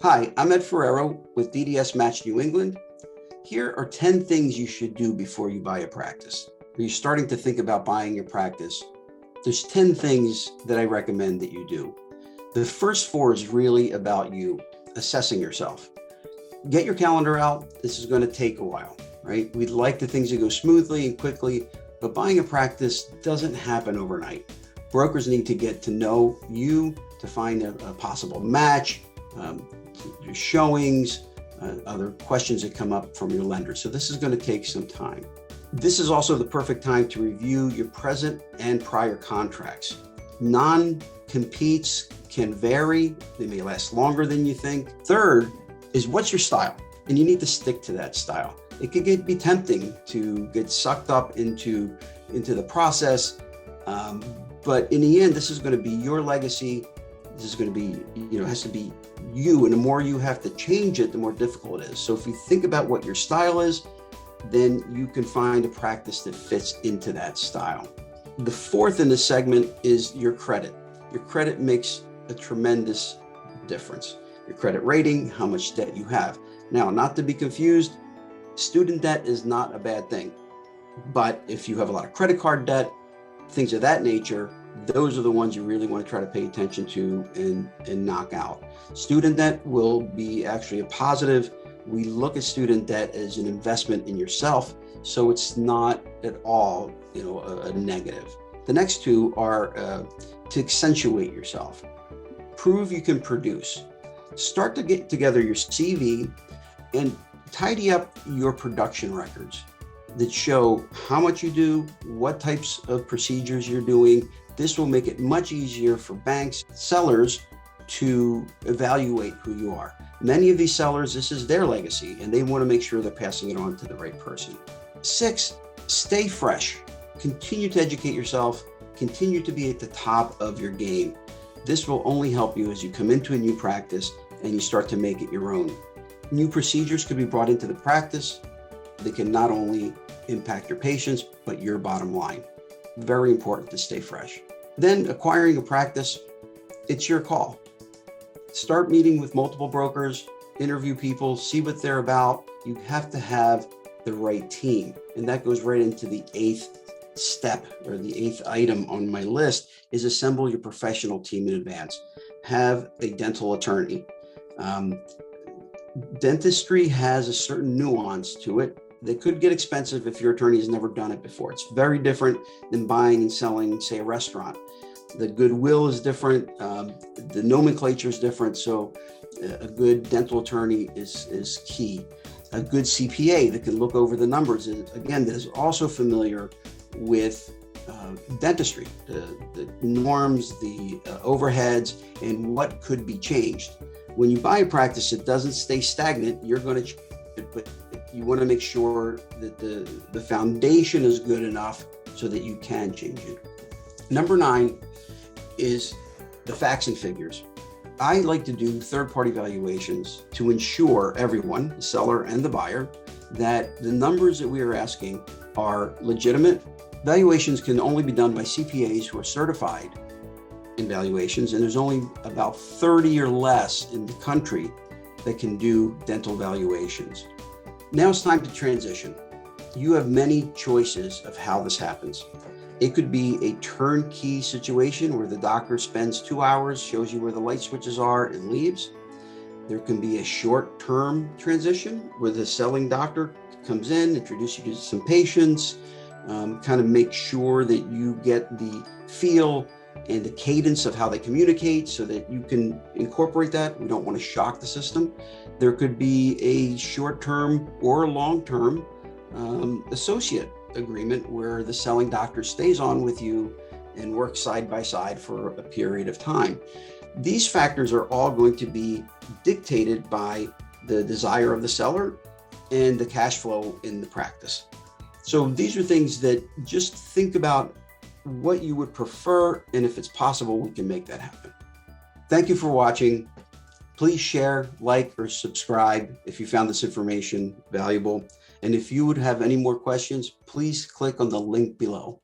Hi, I'm Ed Ferrero with DDS Match New England. Here are 10 things you should do before you buy a practice. Are you starting to think about buying your practice? There's 10 things that I recommend that you do. The first 4 is really about you assessing yourself. Get your calendar out. This is going to take a while, right? We'd like the things to go smoothly and quickly, but buying a practice doesn't happen overnight. Brokers need to get to know you to find a possible match, your showings, other questions that come up from your lender. So this is going to take some time. This is also the perfect time to review your present and prior contracts. Non-competes can vary. They may last longer than you think. Third is what's your style? And you need to stick to that style. It could be tempting to get sucked up into the process. But in the end, this is going to be your legacy. This is going to be, it has to be you. And the more you have to change it, the more difficult it is. So if you think about what your style is, then you can find a practice that fits into that style. The fourth in this segment is your credit. Your credit makes a tremendous difference. Your credit rating, how much debt you have. Now, not to be confused, student debt is not a bad thing. But if you have a lot of credit card debt, things of that nature, those are the ones you really want to try to pay attention to and knock out. Student debt will be actually a positive. We look at student debt as an investment in yourself, so it's not at all, a negative. The next 2 are to accentuate yourself. Prove you can produce. Start to get together your CV and tidy up your production records that show how much you do, what types of procedures you're doing. This will make it much easier for banks, sellers to evaluate who you are. Many of these sellers, this is their legacy, and they want to make sure they're passing it on to the right person. 6, stay fresh. Continue to educate yourself. Continue to be at the top of your game. This will only help you as you come into a new practice and you start to make it your own. New procedures could be brought into the practice. They can not only impact your patients, but your bottom line. Very important to stay fresh. Then acquiring a practice, it's your call. Start meeting with multiple brokers, interview people, see what they're about. You have to have the right team. And that goes right into the 8th step, or the 8th item on my list, is assemble your professional team in advance. Have a dental attorney. Dentistry has a certain nuance to it. They could get expensive if your attorney has never done it before. It's very different than buying and selling, say, a restaurant. The goodwill is different. The nomenclature is different. So a good dental attorney is key. A good CPA that can look over the numbers, again, that is also familiar with dentistry, the norms, the overheads, and what could be changed. When you buy a practice, it doesn't stay stagnant. You're going to change it, but you want to make sure that the foundation is good enough so that you can change it. Number 9 is the facts and figures. I like to do third-party valuations to ensure everyone, the seller and the buyer, that the numbers that we are asking are legitimate. Valuations can only be done by CPAs who are certified in valuations, and there's only about 30 or less in the country that can do dental valuations. Now it's time to transition. You have many choices of how this happens. It could be a turnkey situation where the doctor spends 2 hours, shows you where the light switches are, and leaves. There can be a short-term transition where the selling doctor comes in, introduces you to some patients, kind of make sure that you get the feel and the cadence of how they communicate so that you can incorporate that. We don't want to shock the system. There could be a short-term or long-term associate agreement where the selling doctor stays on with you and works side by side for a period of time. These factors are all going to be dictated by the desire of the seller and the cash flow in the practice. So these are things that just think about what you would prefer, and if it's possible, we can make that happen. Thank you for watching. Please share, like, or subscribe if you found this information valuable. And if you would have any more questions, please click on the link below.